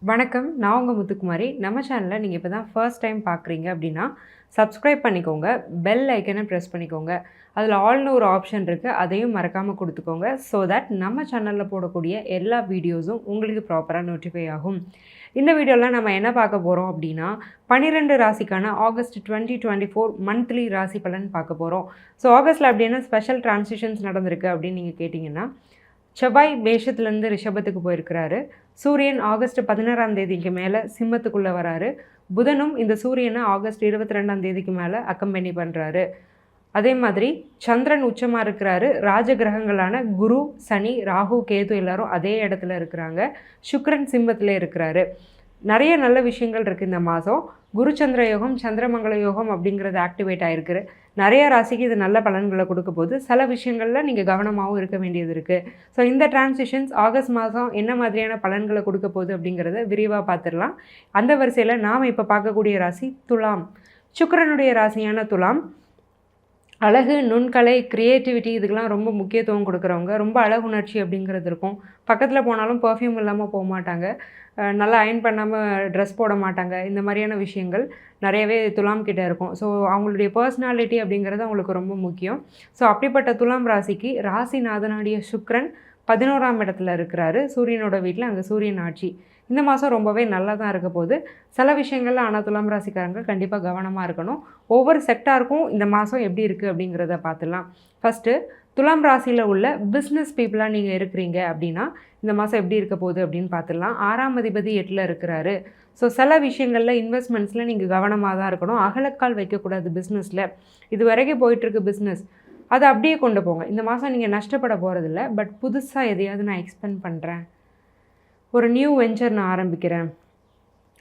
வணக்கம். நான் உங்க முத்துக்குமாரி. நம்ம சேனல நீங்க இப்ப தான் ஃபர்ஸ்ட் டைம் பார்க்குறீங்க அப்படின்னா, சப்ஸ்கிரைப் பண்ணிக்கோங்க. பெல் ஐக்கன பிரஸ் பண்ணிக்கோங்க. அதில ஆல்னு ஒரு ஆப்ஷன் இருக்கு. அதையும் மறக்காம குடுத்துக்கோங்க. ஸோ தட் நம்ம சேனல்ல போடக்கூடிய எல்லா வீடியோஸும் உங்களுக்கு ப்ராப்பரா நோட்டிஃபை ஆகும். இந்த வீடியோல நம்ம என்ன பார்க்க போறோம் அப்படின்னா, 12 ராசிக்கான ஆகஸ்ட் 2024 மந்த்லி ராசி பலன் பார்க்க போறோம். ஸோ ஆகஸ்ட்ல அப்படி என்ன ஸ்பெஷல் டிரான்சிஷன்ஸ் நடந்திருக்கு அப்படின்னு நீங்க கேட்டீங்கன்னா, செவ்வாய் மேஷத்துலேருந்து ரிஷபத்துக்கு போயிருக்கிறாரு. சூரியன் ஆகஸ்ட் 16ஆம் தேதிக்கு மேலே சிம்மத்துக்குள்ளே வராரு. புதனும் இந்த சூரியனை ஆகஸ்ட் 22ஆம் தேதிக்கு மேலே அக்கம்பெனி பண்ணுறாரு. அதே மாதிரி சந்திரன் உச்சமாக இருக்கிறாரு. ராஜ கிரகங்களான குரு, சனி, ராகு, கேது எல்லாரும் அதே இடத்துல இருக்கிறாங்க. சுக்கிரன் சிம்மத்தில் இருக்கிறாரு. நிறைய நல்ல விஷயங்கள் இருக்குது இந்த மாதம். குரு சந்திர யோகம், சந்திரமங்கல யோகம் அப்படிங்கிறது ஆக்டிவேட் ஆகிருக்கு. நிறைய ராசிக்கு இது நல்ல பலன்களை கொடுக்க போது. சில விஷயங்களில் நீங்கள் கவனமாகவும் இருக்க வேண்டியது இருக்குது. ஸோ இந்த டிரான்சிஷன்ஸ் ஆகஸ்ட் மாதம் என்ன மாதிரியான பலன்களை கொடுக்க போகுது அப்படிங்கிறத விரிவாக பார்த்துடலாம். அந்த வரிசையில் நாம் இப்போ பார்க்கக்கூடிய ராசி துலாம். சுக்கிரனுடைய ராசியான துலாம் அழகு, நுண்கலை, க்ரியேட்டிவிட்டி இதுக்கெல்லாம் ரொம்ப முக்கியத்துவம் கொடுக்குறவங்க. ரொம்ப அழகுணர்ச்சி அப்படிங்கிறது இருக்கும். பக்கத்தில் போனாலும் பர்ஃப்யூம் இல்லாமல் போக மாட்டாங்க. நல்லா அயர்ன் பண்ணாமல் ட்ரெஸ் போட மாட்டாங்க. இந்த மாதிரியான விஷயங்கள் நிறையவே துலாம் கிட்ட இருக்கும். ஸோ அவங்களுடைய பர்சனாலிட்டி அப்படிங்கிறது அவங்களுக்கு ரொம்ப முக்கியம். ஸோ அப்படிப்பட்ட துலாம் ராசிக்கு ராசிநாதனாடிய சுக்கிரன் 11ஆம் இடத்துல இருக்கிறாரு. சூரியனோட வீட்டில் அங்கே சூரியன் ஆட்சி. இந்த மாதம் ரொம்பவே நல்லா தான் இருக்க போகுது. சில விஷயங்கள்ல ஆனால் துலாம் ராசிக்காரங்க கண்டிப்பாக கவனமாக இருக்கணும். ஒவ்வொரு செக்டாருக்கும் இந்த மாதம் எப்படி இருக்குது அப்படிங்கிறத பார்த்துடலாம். ஃபஸ்ட்டு துலாம் ராசியில் உள்ள பிஸ்னஸ் பீப்புளாக நீங்கள் இருக்கிறீங்க அப்படின்னா இந்த மாதம் எப்படி இருக்க போகுது அப்படின்னு பார்த்துடலாம். 6ஆம் அதிபதி 8ல் இருக்கிறாரு. ஸோ சில விஷயங்களில் இன்வெஸ்ட்மெண்ட்ஸில் நீங்கள் கவனமாக தான் இருக்கணும். அகலக்கால் வைக்கக்கூடாது பிஸ்னஸில். இது வரைக்கும் போயிட்டுருக்கு பிஸ்னஸ், அதை அப்படியே கொண்டு போங்க. இந்த மாதம் நீங்கள் நஷ்டப்பட போகிறதில்ல. பட் புதுசாக எதையாவது நான் எக்ஸ்பெண்ட் பண்ணுறேன், ஒரு நியூ வெஞ்சர் நான் ஆரம்பிக்கிறேன்,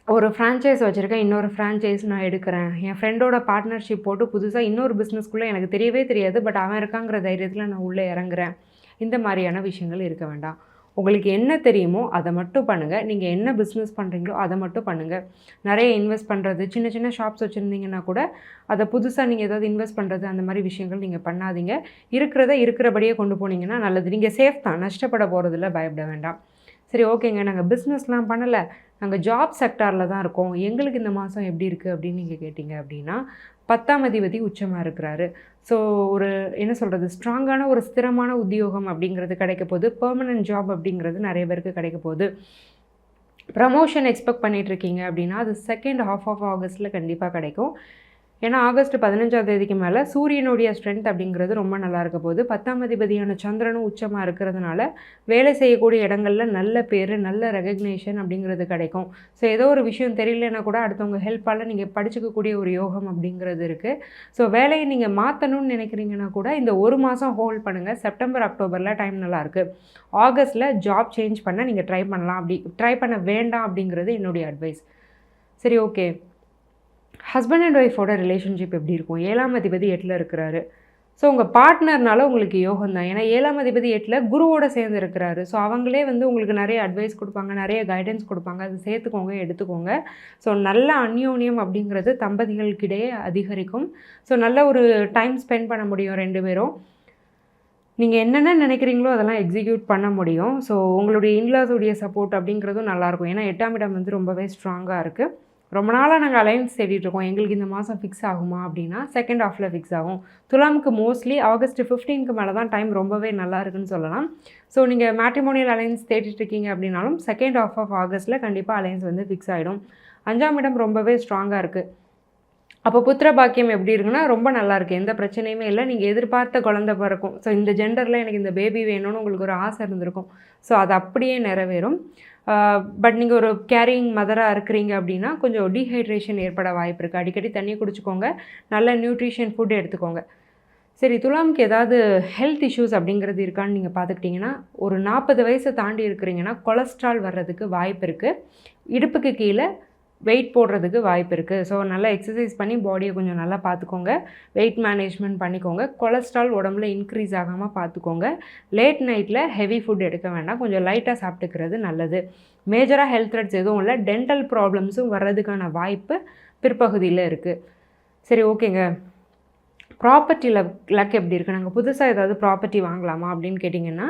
ஒரு ஃப்ரான்ச்சைஸ் வச்சுருக்கேன், இன்னொரு ஃப்ரான்ச்சைஸ் நான் எடுக்கிறேன், என் ஃப்ரெண்டோட பார்ட்னர்ஷிப் போட்டு புதுசாக இன்னொரு பிஸ்னஸ்க்குள்ளே எனக்கு தெரியவே தெரியாது, பட் அவன் இருக்காங்கிற தைரியத்தில் நான் உள்ளே இறங்குறேன். இந்த மாதிரியான விஷயங்கள் இருக்க வேண்டாம். உங்களுக்கு என்ன தெரியுமோ அதை மட்டும் பண்ணுங்கள். நீங்கள் என்ன பிஸ்னஸ் பண்ணுறீங்களோ அதை மட்டும் பண்ணுங்கள். நிறைய இன்வெஸ்ட் பண்ணுறது, சின்ன சின்ன ஷாப்ஸ் வச்சுருந்தீங்கன்னா கூட அதை புதுசாக நீங்கள் ஏதாவது இன்வெஸ்ட் பண்ணுறது, அந்த மாதிரி விஷயங்கள் நீங்கள் பண்ணாதீங்க. இருக்கிறத இருக்கிறபடியே கொண்டு போனீங்கன்னா நல்லது. நீங்கள் சேஃப் தான், நஷ்டப்பட போகிறதில்ல, பயப்பட வேண்டாம். சரி, ஓகேங்க, நாங்கள் பிஸ்னஸ்லாம் பண்ணலை, நாங்கள் ஜாப் செக்டாரில் தான் இருக்கோம், எங்களுக்கு இந்த மாதம் எப்படி இருக்குது அப்படின்னு நீங்கள் கேட்டிங்க அப்படின்னா, 10ஆம் அதிபதி உச்சமாக இருக்கிறாரு. ஸோ ஒரு என்ன சொல்கிறது, ஸ்ட்ராங்கான ஒரு ஸ்திரமான உத்தியோகம் அப்படிங்கிறது கிடைக்க போகுது. பெர்மனன்ட் ஜாப் அப்படிங்கிறது நிறைய பேருக்கு கிடைக்க போகுது. ப்ரமோஷன் எக்ஸ்பெக்ட் பண்ணிகிட்ருக்கீங்க அப்படின்னா அது செகண்ட் ஹாஃப் ஆஃப் ஆகஸ்ட்டில் கண்டிப்பாக கிடைக்கும். ஏன்னா ஆகஸ்ட் 15ஆம் தேதிக்கு மேலே சூரியனுடைய ஸ்ட்ரென்த் அப்படிங்கிறது ரொம்ப நல்லா இருக்க போகுது. 10ஆம் அதிபதியான சந்திரனும் உச்சமாக இருக்கிறதுனால வேலை செய்யக்கூடிய இடங்களில் நல்ல பேர், நல்ல ரெகக்னேஷன் அப்படிங்கிறது கிடைக்கும். ஸோ ஏதோ ஒரு விஷயம் தெரியலன்னா கூட அடுத்தவங்க ஹெல்ப்பால் நீங்கள் படிச்சுக்கக்கூடிய ஒரு யோகம் அப்படிங்கிறது இருக்குது. ஸோ வேலையை நீங்கள் மாற்றணும்னு நினைக்கிறீங்கன்னா கூட இந்த ஒரு மாதம் ஹோல்ட் பண்ணுங்கள். செப்டம்பர், அக்டோபரில் டைம் நல்லாயிருக்கு. ஆகஸ்ட்டில் ஜாப் சேஞ்ச் பண்ண நீங்கள் ட்ரை பண்ணலாம். அப்படி ட்ரை பண்ண வேண்டாம் அப்படிங்கிறது என்னுடைய அட்வைஸ். சரி, ஓகே. ஹஸ்பண்ட் அண்ட் ஒய்ஃபோட ரிலேஷன்ஷிப் எப்படி இருக்கும்? 7ஆம் அதிபதி 8ல் இருக்கிறாரு. ஸோ உங்கள் பார்ட்னர்னால உங்களுக்கு யோகம் தான். ஏன்னா 7ஆம் அதிபதி 8ல் குருவோடு சேர்ந்து இருக்கிறாரு. ஸோ அவங்களே உங்களுக்கு நிறைய அட்வைஸ் கொடுப்பாங்க, நிறைய கைடன்ஸ் கொடுப்பாங்க. அது சேர்த்துக்கோங்க, எடுத்துக்கோங்க. ஸோ நல்ல அந்யோன்யம் அப்படிங்கிறது தம்பதிகளுக்கிடையே அதிகரிக்கும். ஸோ நல்ல ஒரு டைம் ஸ்பெண்ட் பண்ண முடியும் 2 பேரும். நீங்கள் என்னென்ன நினைக்கிறீங்களோ அதெல்லாம் எக்ஸிக்யூட் பண்ண முடியும். ஸோ உங்களுடைய இன்லாஸுடைய சப்போர்ட் அப்படிங்கிறதும் நல்லாயிருக்கும். ஏன்னா 8ஆம் இடம் ரொம்பவே ஸ்ட்ராங்காக இருக்குது. ரொம்ப நாளாக நாங்கள் அலைன்ஸ் தேடிட்டுருக்கோம், எங்களுக்கு இந்த மாதம் ஃபிக்ஸ் ஆகுமா அப்படின்னா செகண்ட் ஹாஃபில் ஃபிக்ஸ் ஆகும். துலாமுக்கு மோஸ்ட்லி ஆகஸ்ட் 15க்கு மேலே தான் டைம் ரொம்பவே நல்லா இருக்குன்னு சொல்லலாம். ஸோ நீங்கள் மேட்ரிமோனியல் அலைன்ஸ் தேடிட்டுருக்கீங்க அப்படின்னாலும் செகண்ட் ஹாஃப் ஆஃப் ஆகஸ்ட்டில் கண்டிப்பாக அலைன்ஸ் ஃபிக்ஸ் ஆகிடும். 5ஆம் இடம் ரொம்பவே ஸ்ட்ராங்காக இருக்குது. அப்போ புத்திர பாக்கியம் எப்படி இருக்குன்னா ரொம்ப நல்லாயிருக்கு, எந்த பிரச்சனையுமே இல்லை. நீங்கள் எதிர்பார்த்த குழந்தை பிறக்கும். ஸோ இந்த ஜெண்டரில் எனக்கு இந்த பேபி வேணும்னு உங்களுக்கு ஒரு ஆசை இருந்திருக்கும். ஸோ அது அப்படியே நிறைவேறும். பட் நீங்கள் ஒரு கேரிங் மதராக இருக்கிறீங்க அப்படின்னா கொஞ்சம் டீஹைட்ரேஷன் ஏற்பட வாய்ப்பு இருக்குது. அடிக்கடி தண்ணி குடிச்சிக்கோங்க, நல்ல நியூட்ரிஷன் ஃபுட் எடுத்துக்கோங்க. சரி, துலாமுக்கு ஏதாவது ஹெல்த் இஷ்யூஸ் அப்படிங்கிறது இருக்கான்னு நீங்கள் பார்த்துக்கிட்டிங்கன்னா, ஒரு 40 வயசை தாண்டி இருக்கிறீங்கன்னா கொலஸ்ட்ரால் வர்றதுக்கு வாய்ப்பு இருக்குது. இடுப்புக்கு கீழே வெயிட் போடுறதுக்கு வாய்ப்பு இருக்குது. ஸோ நல்லா எக்ஸசைஸ் பண்ணி பாடியை கொஞ்சம் நல்லா பார்த்துக்கோங்க. வெயிட் மேனேஜ்மெண்ட் பண்ணிக்கோங்க. கொலஸ்ட்ரால் உடம்புல இன்க்ரீஸ் ஆகாமல் பார்த்துக்கோங்க. லேட் நைட்டில் ஹெவி ஃபுட் எடுக்க வேண்டாம், கொஞ்சம் லைட்டாக சாப்பிட்டுக்கிறது நல்லது. மேஜராக ஹெல்த் த்ரெட்ஸ் எதுவும் இல்லை. டென்டல் ப்ராப்ளம்ஸும் வர்றதுக்கான வாய்ப்பு பிற்பகுதியில் இருக்குது. சரி, ஓகேங்க. ப்ராப்பர்ட்டி லக் எப்படி இருக்குது? நாங்கள் புதுசாக ஏதாவது ப்ராப்பர்ட்டி வாங்கலாமா அப்படின்னு கேட்டிங்கன்னா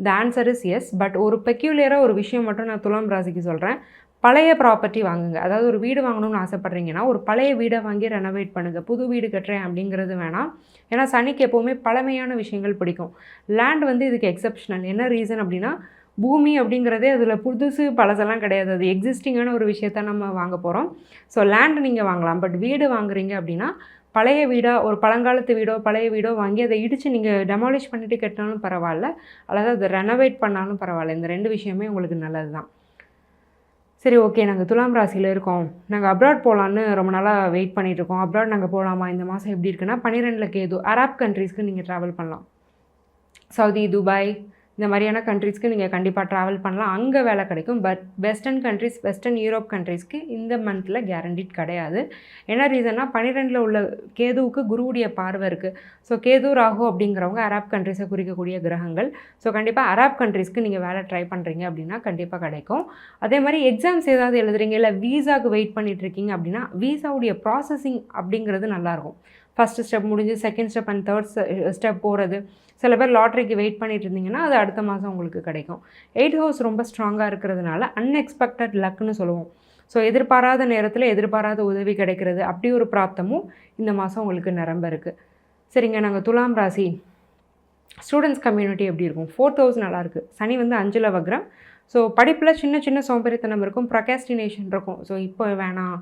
the answer is yes. But ஒரு பெக்யூலியராக ஒரு விஷயம் மட்டும் நான் துலாம் ராசிக்கு சொல்கிறேன். பழைய ப்ராப்பர்ட்டி வாங்குங்க. அதாவது ஒரு வீடு வாங்கணும்னு ஆசைப்பட்றீங்கன்னா, ஒரு பழைய வீட வாங்கி ரெனோவேட் பண்ணுங்க. புது வீடு கட்டுறேன் அப்படிங்கிறது வேணாம். ஏன்னா சனிக்கு எப்போவுமே பழமையான விஷயங்கள் பிடிக்கும். லேண்ட் வந்து இதுக்கு எக்செப்ஷனல். என்ன ரீசன் அப்படின்னா, பூமி அப்படிங்கிறதே அதில புதுசு பழசெல்லாம் கிடையாது. அது எக்ஸிஸ்டிங்கான ஒரு விஷயத்த நம்ம வாங்க போறோம். ஸோ லேண்ட் நீங்க வாங்கலாம். பட் வீடு வாங்குறீங்க அப்படின்னா, பழைய வீடா ஒரு பழங்காலத்து வீடோ, பழைய வீடோ வாங்கி அதை இடிச்சு நீங்க டெமாலிஷ் பண்ணிட்டு கட்டினாலும் பரவால்ல. அல்லது அத ரெனோவேட் பண்ணாலும் பரவால்ல. இந்த 2 விஷயமே உங்களுக்கு நல்லது தான். சரி, ஓகே. நாங்க துலாம் ராசியில இருக்கோம். நாங்க அப்ராட் போலான்னு ரொம்ப நாளா வெயிட் பண்ணிட்டுருக்கோம். அப்ராட் நாங்க போலாமா? இந்த மாதம் எப்படி இருக்குன்னா, 12ல கேது. அரப் கண்ட்ரீஸ்க்கு நீங்க ட்ராவல் பண்ணலாம். சவுதி, துபாய் இந்த மாதிரியான கண்ட்ரீஸ்க்கு நீங்கள் கண்டிப்பாக ட்ராவல் பண்ணலாம். அங்கே வேலை கிடைக்கும். But western countries, western Europe கண்ட்ரீஸ்க்கு இந்த மந்தில் கேரண்டிட் கிடையாது. என்ன ரீசன்னா 12ல் உள்ள கேதுவுக்கு குருவுடைய பார்வை இருக்குது. ஸோ கேது, ராகு அப்படிங்கிறவங்க அரப் கண்ட்ரீஸை குறிக்கக்கூடிய கிரகங்கள். ஸோ கண்டிப்பாக அரப் கண்ட்ரீஸ்க்கு நீங்கள் வேலை ட்ரை பண்ணுறீங்க அப்படின்னா கண்டிப்பாக கிடைக்கும். அதே மாதிரி எக்ஸாம்ஸ் ஏதாவது எழுதுறீங்க, இல்லை வீசாவுக்கு வெயிட் பண்ணிகிட்ருக்கீங்க அப்படின்னா வீசாவுடைய ப்ராசஸிங் அப்படிங்கிறது நல்லாயிருக்கும். ஃபஸ்ட்டு ஸ்டெப் முடிஞ்சு second step and third step போகிறது. சில பேர் லாட்ரிக்கு வெயிட் பண்ணிட்டு இருந்தீங்கன்னா அது அடுத்த மாதம் உங்களுக்கு கிடைக்கும். 8th ஹவுஸ் ரொம்ப ஸ்ட்ராங்காக இருக்கிறதுனால அன்எக்ஸ்பெக்டட் லக்னு சொல்லுவோம். ஸோ எதிர்பாராத நேரத்தில் எதிர்பாராத உதவி கிடைக்கிறது, அப்படி ஒரு பிராப்தமும் இந்த மாதம் உங்களுக்கு நிரம்ப இருக்குது. சரிங்க, நாங்கள் துலாம் ராசி ஸ்டூடெண்ட்ஸ் கம்யூனிட்டி எப்படி இருக்கும்? 4th ஹவுஸ் நல்லாயிருக்கு. சனி வந்து 5ல் வக்ரம். ஸோ படிப்பில் சின்ன சின்ன சோம்பேறித்தனம் இருக்கும், ப்ரொகாஸ்டினேஷன் இருக்கும். ஸோ இப்போ வேணாம்,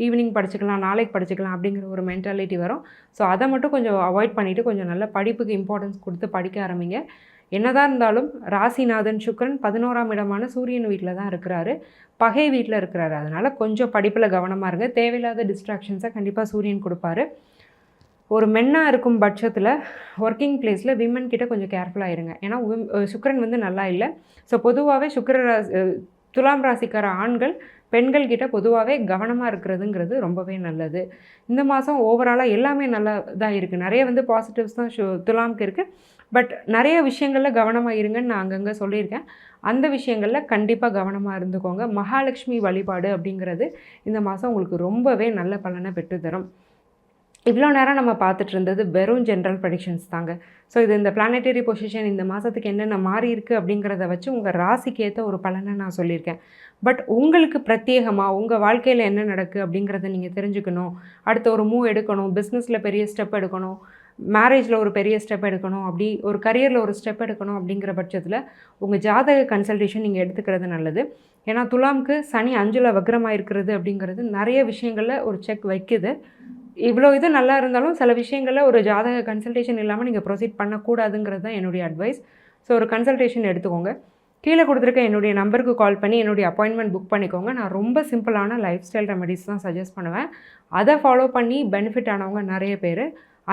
ஈவினிங் படிச்சுக்கலாம், நாளைக்கு படிச்சுக்கலாம் அப்படிங்கிற ஒரு மென்டாலிட்டி வரும். ஸோ அதை மட்டும் கொஞ்சம் அவாய்ட் பண்ணிவிட்டு கொஞ்சம் நல்ல படிப்புக்கு இம்பார்ட்டன்ஸ் கொடுத்து படிக்க ஆரம்பிங்க. என்னதான் இருந்தாலும் ராசிநாதன் சுக்கிரன் 11ஆம் இடமான சூரியன் வீட்டில் தான் இருக்கிறாரு, பகை வீட்டில் இருக்கிறாரு. அதனால் கொஞ்சம் படிப்பில் கவனமாக இருங்க. தேவையில்லாத டிஸ்ட்ராக்ஷன்ஸை கண்டிப்பாக சூரியன் கொடுப்பாரு. ஒரு மென்னாக இருக்கும் பட்சத்தில் ஒர்க்கிங் பிளேஸில் விமன் கிட்ட கொஞ்சம் கேர்ஃபுல்லாக இருங்க. ஏன்னா சுக்கிரன் வந்து நல்லா இல்லை. ஸோ பொதுவாகவே துலாம் ராசிக்கார ஆண்கள் பெண்கள் கிட்ட பொதுவாகவே கவனமாக இருக்கிறதுங்கிறது ரொம்பவே நல்லது. இந்த மாதம் ஓவராலாக எல்லாமே நல்லா தான் இருக்குது. நிறைய வந்து பாசிட்டிவ்ஸ் தான் துலாமுக்கு இருக்குது. பட் நிறைய விஷயங்களில் கவனமாக இருங்கன்னு நான் அங்கங்கே சொல்லியிருக்கேன். அந்த விஷயங்களில் கண்டிப்பாக கவனமாக இருந்துக்கோங்க. மகாலட்சுமி வழிபாடு அப்படிங்கிறது இந்த மாதம் உங்களுக்கு ரொம்பவே நல்ல பலனை பெற்றுத்தரும். இவ்வளோ நேரம் நம்ம பார்த்துட்டு இருந்தது வெறும் ஜென்ரல் ப்ரெடிக்ஷன்ஸ் தாங்க. ஸோ இது இந்த பிளானட்டரி பொசிஷன் இந்த மாதத்துக்கு என்னென்ன மாறி இருக்குது அப்படிங்கிறத வச்சு உங்கள் ராசிக்கு ஏற்ற ஒரு பலனை நான் சொல்லியிருக்கேன். பட் உங்களுக்கு பிரத்யேகமாக உங்கள் வாழ்க்கையில் என்ன நடக்குது அப்படிங்கிறத நீங்கள் தெரிஞ்சுக்கணும். அடுத்த ஒரு மூவ் எடுக்கணும், பிஸ்னஸில் பெரிய ஸ்டெப் எடுக்கணும், மேரேஜில் ஒரு பெரிய ஸ்டெப் எடுக்கணும், அப்படி ஒரு கரியரில் ஒரு ஸ்டெப் எடுக்கணும் அப்படிங்கிற பட்சத்தில் உங்கள் ஜாதக கன்சல்டேஷன் நீங்கள் எடுத்துக்கிறது நல்லது. ஏன்னா துலாமுக்கு சனி 5ல் வக்ரமாக இருக்கிறது அப்படிங்கிறது நிறைய விஷயங்களில் ஒரு செக் வைக்குது. இவ்வளோ இது நல்லா இருந்தாலும் சில விஷயங்களில் ஒரு ஜாதக கன்சல்டேஷன் இல்லாமல் நீங்கள் ப்ரொசீட் பண்ணக்கூடாதுங்கிறது தான் என்னுடைய அட்வைஸ். ஸோ ஒரு கன்சல்டேஷன் எடுத்துக்கோங்க. கீழே கொடுத்துருக்க என்னுடைய நம்பருக்கு கால் பண்ணி என்னுடைய அப்பாயின்மெண்ட் புக் பண்ணிக்கோங்க. நான் ரொம்ப சிம்பிளான லைஃப் ஸ்டைல் ரெமெடிஸ் தான் சஜஸ்ட் பண்ணுவேன். அதை ஃபாலோ பண்ணி பெனிஃபிட் ஆனவங்க நிறைய பேர்.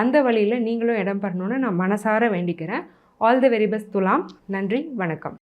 அந்த வழியில் நீங்களும் இடம் பெறணும்னு நான் மனசார வேண்டிக்கிறேன். ஆல் தி வெரி பெஸ்ட் துலாம். நன்றி, வணக்கம்.